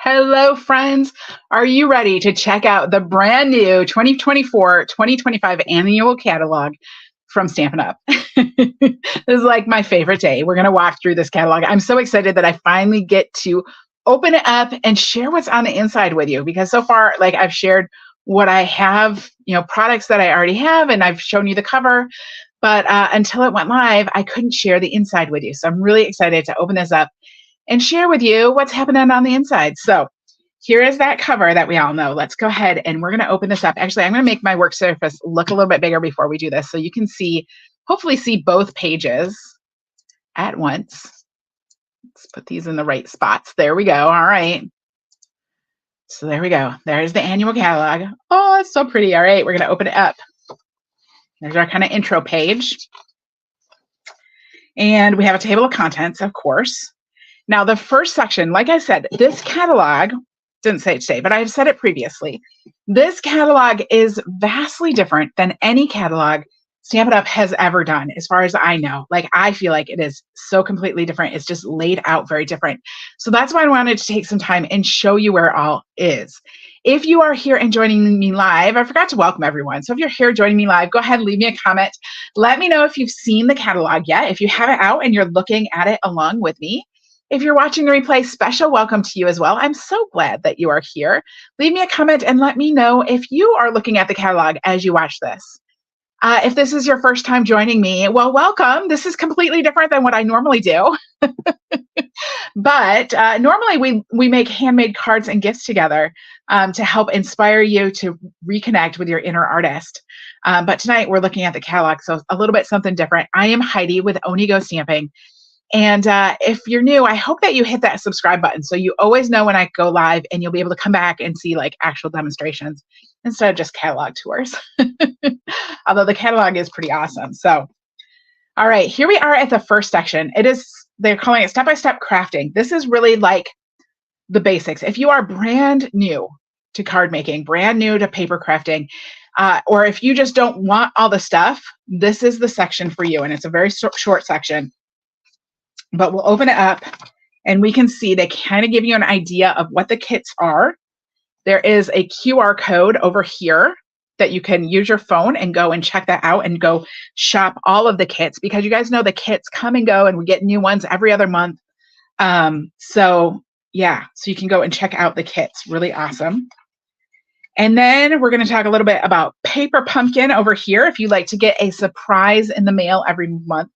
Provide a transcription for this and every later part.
Hello, friends. Are you ready to check out the brand new 2024-2025 annual catalog from Stampin' Up? This is like my favorite day. We're going to walk through this catalog. I'm so excited that I finally get to open it up and share what's on the inside with you, because so far, like, I've shared what I have, products that I already have, and I've shown you the cover. But until it went live, I couldn't share the inside with you. So I'm really excited to open this up and share with you what's happening on the inside. So here is that cover that we all know. Let's go ahead and we're going to open this up. Actually, I'm going to make my work surface look a little bit bigger before we do this, so you can see, hopefully see both pages at once. Let's put these in the right spots. There we go. All right. So there we go. There's the annual catalog. Oh, it's so pretty. All right, we're going to open it up. There's our kind of intro page. And we have a table of contents, of course. Now, the first section, like I said, this catalog, didn't say it today, but I've said it previously. This catalog is vastly different than any catalog Stampin' Up! Has ever done, as far as I know. Like, I feel like it is so completely different. It's just laid out very different. So that's why I wanted to take some time and show you where it all is. If you are here and joining me live, I forgot to welcome everyone. So if you're here joining me live, go ahead and leave me a comment. Let me know if you've seen the catalog yet. If you have it out and you're looking at it along with me. If you're watching the replay, special welcome to you as well. I'm so glad that you are here. Leave me a comment and let me know if you are looking at the catalog as you watch this. If this is your first time joining me, well, welcome. This is completely different than what I normally do. But normally we make handmade cards and gifts together to help inspire you to reconnect with your inner artist. But tonight we're looking at the catalog, so a little bit something different. I am Heidi with Onigo Stamping. And if you're new, I hope that you hit that subscribe button so you always know when I go live, and you'll be able to come back and see like actual demonstrations instead of just catalog tours. Although the catalog is pretty awesome. So, all right, here we are at the first section. They're calling it step-by-step crafting. This is really like the basics. If you are brand new to card making, brand new to paper crafting, or if you just don't want all the stuff, this is the section for you. And it's a very short section. But we'll open it up and we can see they kind of give you an idea of what the kits are. There is a QR code over here that you can use your phone and go and check that out and go shop all of the kits, because you guys know the kits come and go and we get new ones every other month. So you can go and check out the kits. Really awesome. And then we're going to talk a little bit about Paper Pumpkin over here. If you like to get a surprise in the mail every month.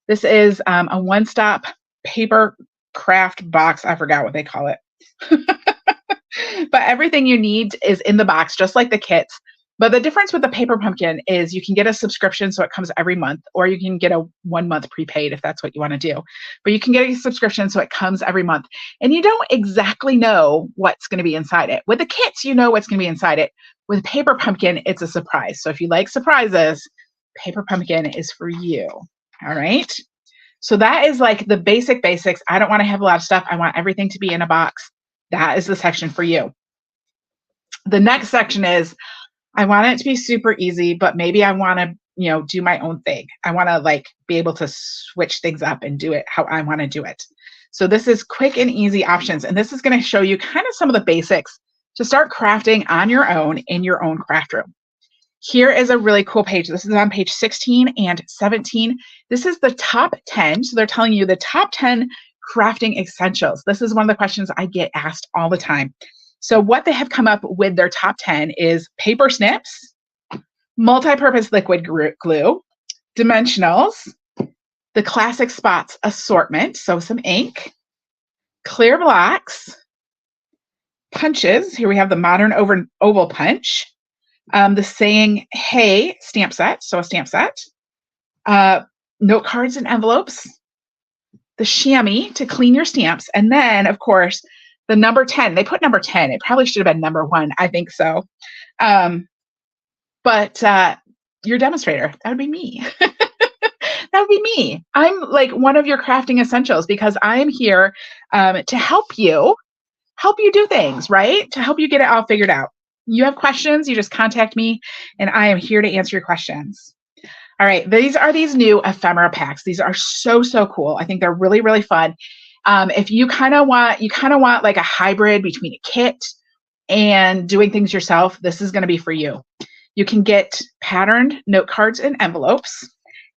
This is a one-stop paper craft box. I forgot what they call it. But everything you need is in the box, just like the kits. But the difference with the Paper Pumpkin is you can get a subscription, so it comes every month, or you can get a 1 month prepaid if that's what you want to do. But you can get a subscription, so it comes every month. And you don't exactly know what's going to be inside it. With the kits, you know what's going to be inside it. With Paper Pumpkin, it's a surprise. So if you like surprises, Paper Pumpkin is for you. All right. So that is like the basics. I don't want to have a lot of stuff. I want everything to be in a box. That is the section for you. The next section is, I want it to be super easy, but maybe I want to, do my own thing. I want to like be able to switch things up and do it how I want to do it. So this is quick and easy options. And this is going to show you kind of some of the basics to start crafting on your own in your own craft room. Here is a really cool page. This is on page 16 and 17. This is the top 10. So they're telling you the top 10 crafting essentials. This is one of the questions I get asked all the time. So what they have come up with their top 10 is paper snips, multi-purpose liquid glue, dimensionals, the classic spots assortment, so some ink, clear blocks, punches. Here we have the modern oval punch. The saying, hey, stamp set, so a stamp set, note cards and envelopes, the chamois to clean your stamps, and then, of course, the number 10. They put number 10. It probably should have been number 1. I think so. But your demonstrator, that would be me. That would be me. I'm like one of your crafting essentials, because I am here to help you do things, right? To help you get it all figured out. You have questions, you just contact me, and I am here to answer your questions. All right, these are these new Ephemera Packs. These are so cool. I think they're really, really fun. If you kind of want like a hybrid between a kit and doing things yourself, this is going to be for you. You can get patterned note cards and envelopes.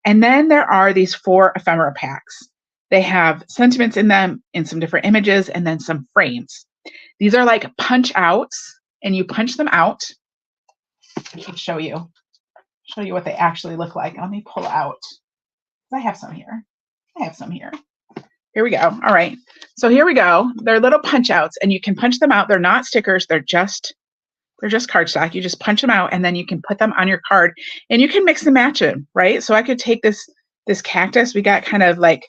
And then there are these 4 ephemera packs. They have sentiments in them in some different images and then some frames. These are like punch outs, and you punch them out. I should show you what they actually look like. Let me pull out. I have some here. Here we go. All right. So here we go. They're little punch outs, and you can punch them out. They're not stickers. They're just cardstock. You just punch them out, and then you can put them on your card, and you can mix and match them, right? So I could take this cactus. We got kind of like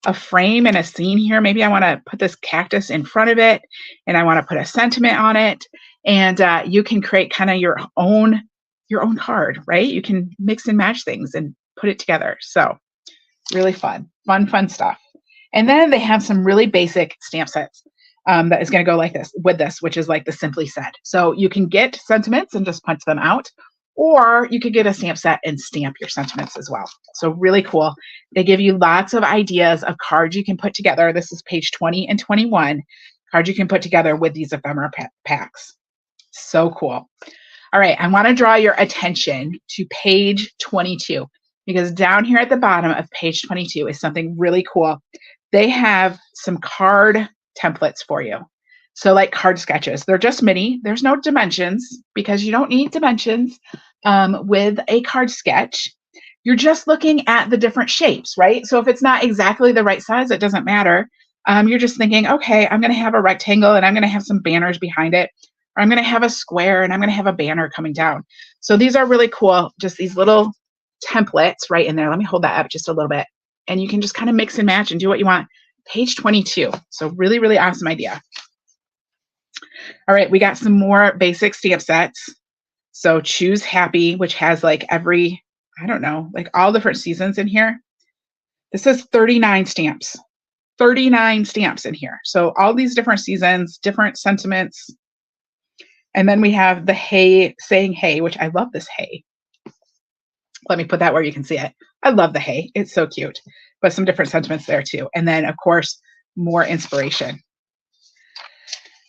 a frame and a scene here. Maybe I want to put this cactus in front of it, and I want to put a sentiment on it, and you can create kind of your own card, right? You can mix and match things and put it together. So really fun stuff. And then they have some really basic stamp sets that is going to go like this with this, which is like the Simply set. So you can get sentiments and just punch them out, or you could get a stamp set and stamp your sentiments as well. So really cool. They give you lots of ideas of cards you can put together. This is page 20 and 21, cards you can put together with these ephemera packs. So cool. All right, I want to draw your attention to page 22, because down here at the bottom of page 22 is something really cool. They have some card templates for you. So like card sketches, they're just mini. There's no dimensions, because you don't need dimensions with a card sketch. You're just looking at the different shapes, right? So if it's not exactly the right size, it doesn't matter. You're just thinking, okay, I'm going to have a rectangle and I'm going to have some banners behind it. Or I'm going to have a square and I'm going to have a banner coming down. So these are really cool. Just these little templates right in there. Let me hold that up just a little bit. And you can just kind of mix and match and do what you want. Page 22. So really, really awesome idea. All right, we got some more basic stamp sets. So Choose Happy, which has like every, I don't know, like all different seasons in here. This is 39 stamps. 39 stamps in here. So all these different seasons, different sentiments. And then we have the Hey, saying hey, which I love this hey. Let me put that where you can see it. I love the hey. It's so cute. But some different sentiments there too. And then, of course, more inspiration.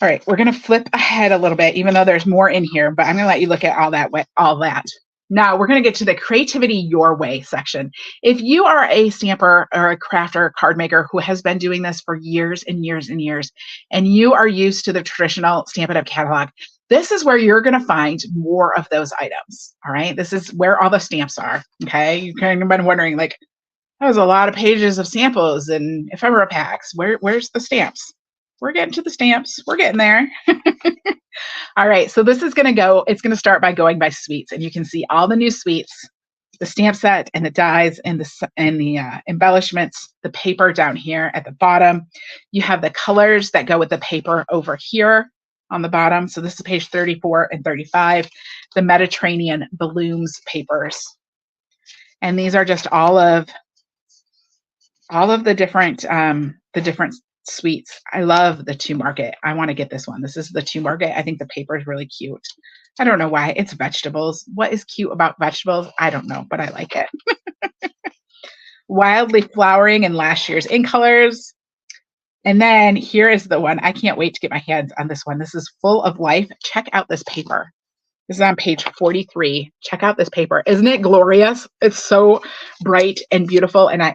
All right, we're going to flip ahead a little bit, even though there's more in here, but I'm going to let you look at all that. Now we're going to get to the Creativity Your Way section. If you are a stamper or a crafter, or card maker who has been doing this for years and years and years, and you are used to the traditional Stampin' Up! Catalog, this is where you're going to find more of those items. All right, this is where all the stamps are. Okay, you kind of been wondering, like, that was a lot of pages of samples and ephemera packs. Where's the stamps? We're getting to the stamps. We're getting there. All right, so this is going to start by going by suites, and you can see all the new suites, the stamp set and the dies and the embellishments, the paper down here at the bottom. You have the colors that go with the paper over here on the bottom. So this is page 34 and 35, the Mediterranean Blooms papers. And these are just all of the different suites. I love the To Market. I want to get this one. This is the To Market. I think the paper is really cute. I don't know why. It's vegetables. What is cute about vegetables? I don't know, but I like it. Wildly Flowering in last year's ink colors. And then here is the one. I can't wait to get my hands on this one. This is Full of Life. Check out this paper. This is on page 43. Check out this paper. Isn't it glorious? It's so bright and beautiful, and I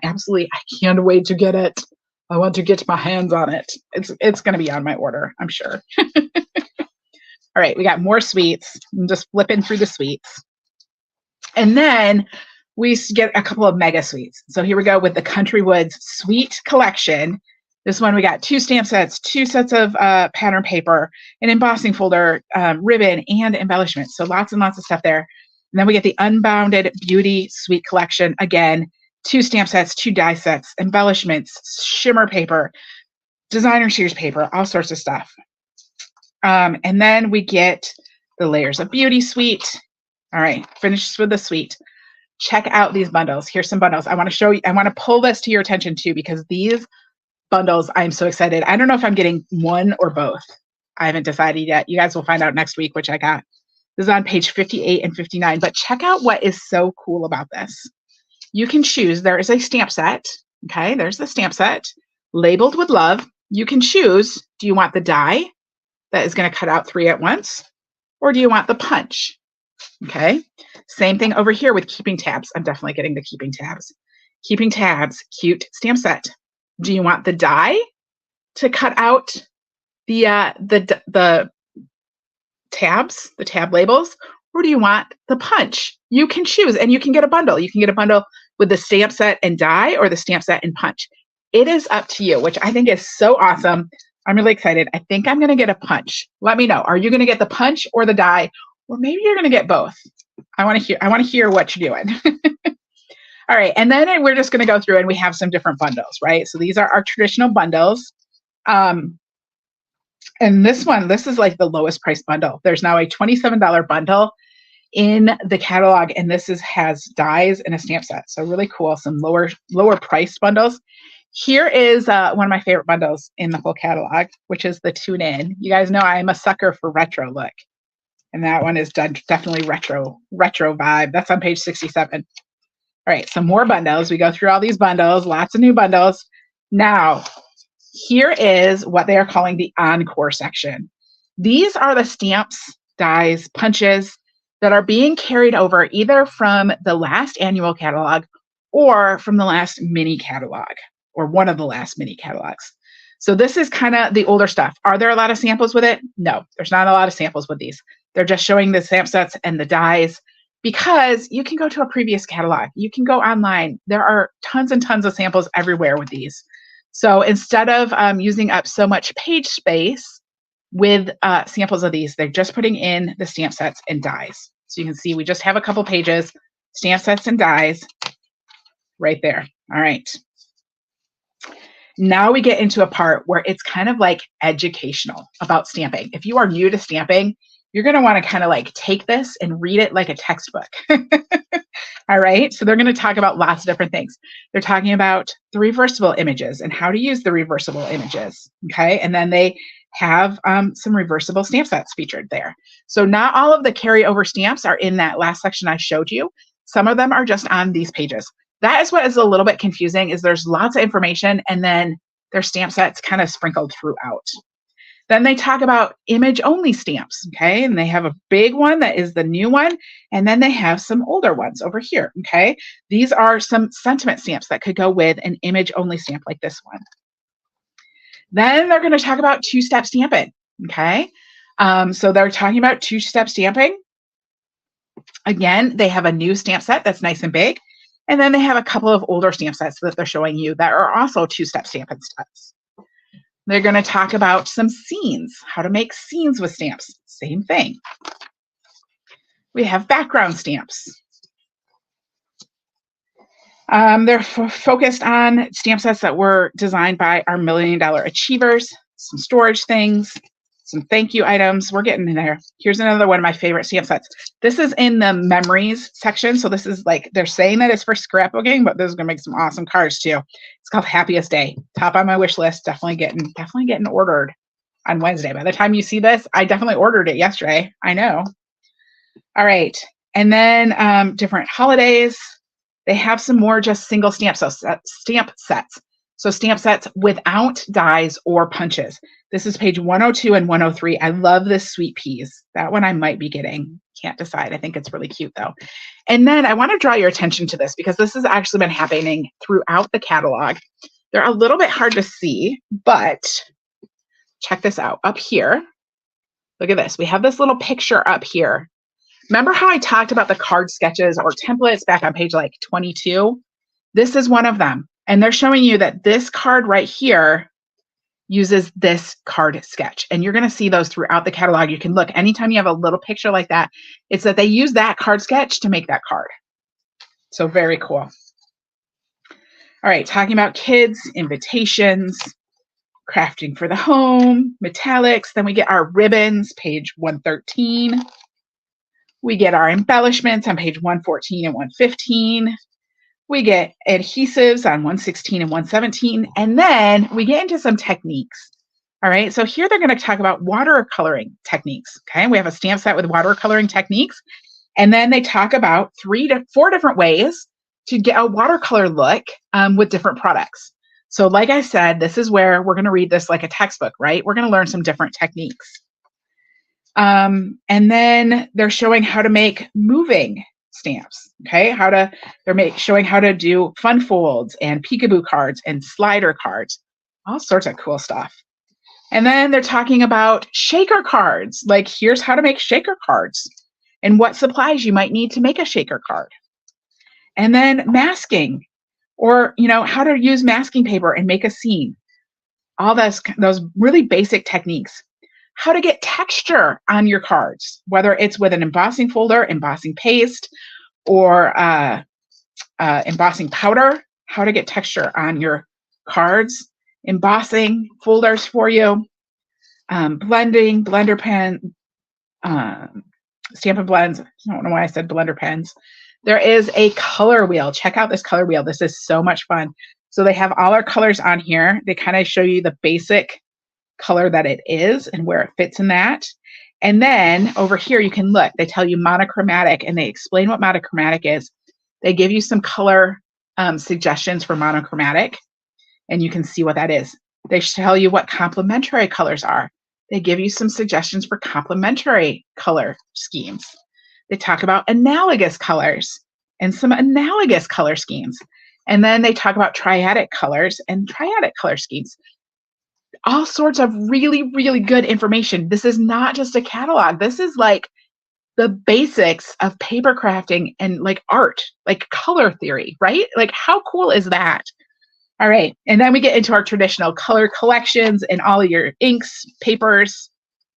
can't wait to get it. I want to get my hands on it. It's going to be on my order, I'm sure. All right, we got more suites. I'm just flipping through the suites. And then we get a couple of mega suites. So here we go with the Country Woods Suite Collection. This one, we got 2 stamp sets, 2 sets of pattern paper, an embossing folder, ribbon, and embellishments. So lots and lots of stuff there. And then we get the Unbounded Beauty Suite Collection. Again, 2 stamp sets, 2 die sets, embellishments, shimmer paper, designer shears paper, all sorts of stuff. And then we get the Layers of Beauty Suite. All right, finished with the suite. Check out these bundles. Here's some bundles. I want to show you, I want to pull this to your attention too, because these bundles, I'm so excited. I don't know if I'm getting one or both. I haven't decided yet. You guys will find out next week, which I got. This is on page 58 and 59, but check out what is so cool about this. You can choose, there is a stamp set. Okay, there's the stamp set. labeled with love. You can choose, do you want the die that is going to cut out 3 at once, or do you want the punch? Okay, same thing over here with keeping tabs. I'm definitely getting the keeping tabs. Keeping tabs, cute stamp set. Do you want the die to cut out the tabs, the tab labels, or do you want the punch? You can choose, and you can get a bundle. You can get a bundle with the stamp set and die, or the stamp set and punch. It is up to you, which I think is so awesome. I'm really excited. I think I'm going to get a punch. Let me know. Are you going to get the punch or the die? Or maybe you're going to get both. I want to hear what you're doing. All right. And then we're just going to go through and we have some different bundles, right? So these are our traditional bundles. And this is like the lowest price bundle. There's now a $27 bundle in the catalog, and this has dies and a stamp set. So really cool. Some lower priced bundles. Here is one of my favorite bundles in the whole catalog, which is the Tune In. You guys know I'm a sucker for retro look. And that one is definitely retro vibe. That's on page 67. All right, some more bundles. We go through all these bundles, lots of new bundles. Now, here is what they are calling the Encore section. These are the stamps, dies, punches that are being carried over either from the last annual catalog or from the last mini catalog, or one of the last mini catalogs. So this is kind of the older stuff. Are there a lot of samples with it? No, there's not a lot of samples with these. They're just showing the stamp sets and the dies because you can go to a previous catalog. You can go online. There are tons and tons of samples everywhere with these. So instead of using up so much page space with samples of these, they're just putting in the stamp sets and dies. So you can see we just have a couple pages, stamp sets and dies right there. All right. Now we get into a part where it's kind of like educational about stamping. If you are new to stamping, you're going to want to kind of like take this and read it like a textbook. All right. So they're going to talk about lots of different things. They're talking about the reversible images and how to use the reversible images. Okay. And then they have some reversible stamp sets featured there. So not all of the carryover stamps are in that last section I showed you. Some of them are just on these pages. That is what is a little bit confusing, is there's lots of information and then there's stamp sets kind of sprinkled throughout. Then they talk about image only stamps, okay? And they have a big one that is the new one, and then they have some older ones over here, okay? These are some sentiment stamps that could go with an image only stamp like this one. Then they're going to talk about two-step stamping, okay? So they're talking about two-step stamping. Again, they have a new stamp set that's nice and big. And then they have a couple of older stamp sets that they're showing you that are also two-step stamping sets. They're going to talk about some scenes, how to make scenes with stamps. Same thing. We have background stamps. They're focused on stamp sets that were designed by our $1 Million Achievers, some storage things, some thank you items. We're getting in there. Here's another one of my favorite stamp sets. This is in the memories section. So this is like, they're saying that it's for scrapbooking, but this is going to make some awesome cards too. It's called Happiest Day. Top on my wish list. Definitely getting ordered on Wednesday. By the time you see this, I definitely ordered it yesterday. I know. All right. And then different holidays. They have some more just single stamp sets. So stamp sets without dies or punches. This is page 102 and 103. I love this Sweet Peas. That one I might be getting. Can't decide. I think it's really cute though. And then I want to draw your attention to this because this has actually been happening throughout the catalog. They're a little bit hard to see, but check this out. Up here, look at this. We have this little picture up here. Remember how I talked about the card sketches or templates back on page like 22? This is one of them. And they're showing you that this card right here uses this card sketch. And you're going to see those throughout the catalog. You can look anytime you have a little picture like that, it's that they use that card sketch to make that card. So very cool. All right, talking about kids, invitations, crafting for the home, metallics. Then we get our ribbons, page 113. We get our embellishments on page 114 and 115. We get adhesives on 116 and 117, and then we get into some techniques. All right, so here they're going to talk about watercoloring techniques. Okay, we have a stamp set with watercoloring techniques, and then they talk about 3 to 4 different ways to get a watercolor look with different products. So like I said, this is where we're going to read this like a textbook, right? We're going to learn some different techniques. And then they're showing how to make moving stamps. Okay, showing how to do fun folds and peekaboo cards and slider cards, all sorts of cool stuff. And then they're talking about shaker cards, like here's how to make shaker cards and what supplies you might need to make a shaker card. And then masking, or how to use masking paper and make a scene. All those really basic techniques. How to get texture on your cards, whether it's with an embossing folder, embossing paste, or embossing powder. How to get texture on your cards. Embossing folders for you. Blending, blender pen, Stampin' Blends. I don't know why I said blender pens. There is a color wheel. Check out this color wheel. This is so much fun. So they have all our colors on here. They kind of show you the basic color that it is and where it fits in that. And then over here, you can look. They tell you monochromatic, and they explain what monochromatic is. They give you some color suggestions for monochromatic, and you can see what that is. They tell you what complementary colors are. They give you some suggestions for complementary color schemes. They talk about analogous colors and some analogous color schemes. And then they talk about triadic colors and triadic color schemes. All sorts of really, really good information. This is not just a catalog. This is like the basics of paper crafting and like art, like color theory, right? Like how cool is that? All right, and then we get into our traditional color collections and all of your inks, papers,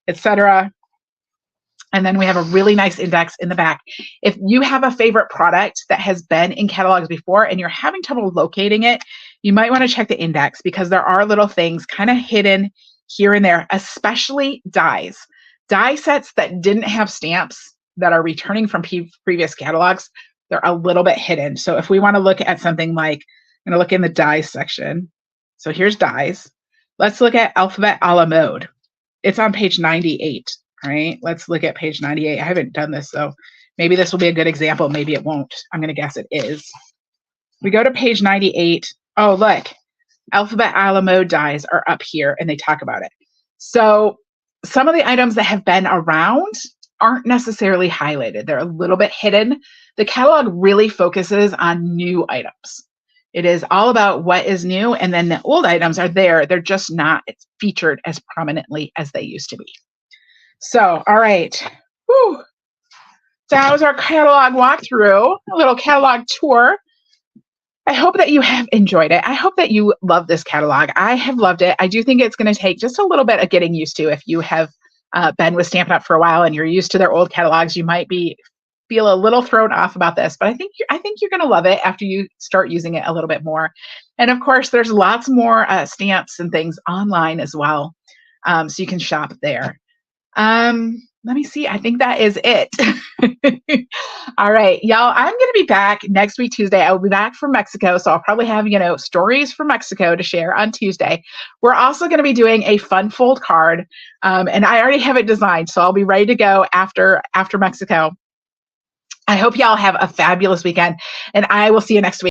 etc. And then we have a really nice index in the back. If you have a favorite product that has been in catalogs before and you're having trouble locating it, you might want to check the index, because there are little things kind of hidden here and there, especially dies. Die sets that didn't have stamps that are returning from previous catalogs, they're a little bit hidden. So if we want to look at something like, I'm going to look in the dies section. So here's dies. Let's look at alphabet a la mode. It's on page 98. All right, let's look at page 98. I haven't done this, so maybe this will be a good example. Maybe it won't. I'm going to guess it is. We go to page 98. Oh, look, alphabet a la mode dies are up here, and they talk about it. So some of the items that have been around aren't necessarily highlighted. They're a little bit hidden. The catalog really focuses on new items. It is all about what is new, and then the old items are there. They're just not featured as prominently as they used to be. So, all right. Whew. So that was our catalog walkthrough, a little catalog tour. I hope that you have enjoyed it. I hope that you love this catalog. I have loved it. I do think it's going to take just a little bit of getting used to. If you have been with Stampin' Up for a while and you're used to their old catalogs, you might feel a little thrown off about this, but I think you're going to love it after you start using it a little bit more. And of course, there's lots more stamps and things online as well, so you can shop there. Let me see. I think that is it. All right, y'all. I'm going to be back next week, Tuesday. I will be back from Mexico, so I'll probably have, stories from Mexico to share on Tuesday. We're also going to be doing a fun fold card, and I already have it designed, so I'll be ready to go after Mexico. I hope y'all have a fabulous weekend, and I will see you next week.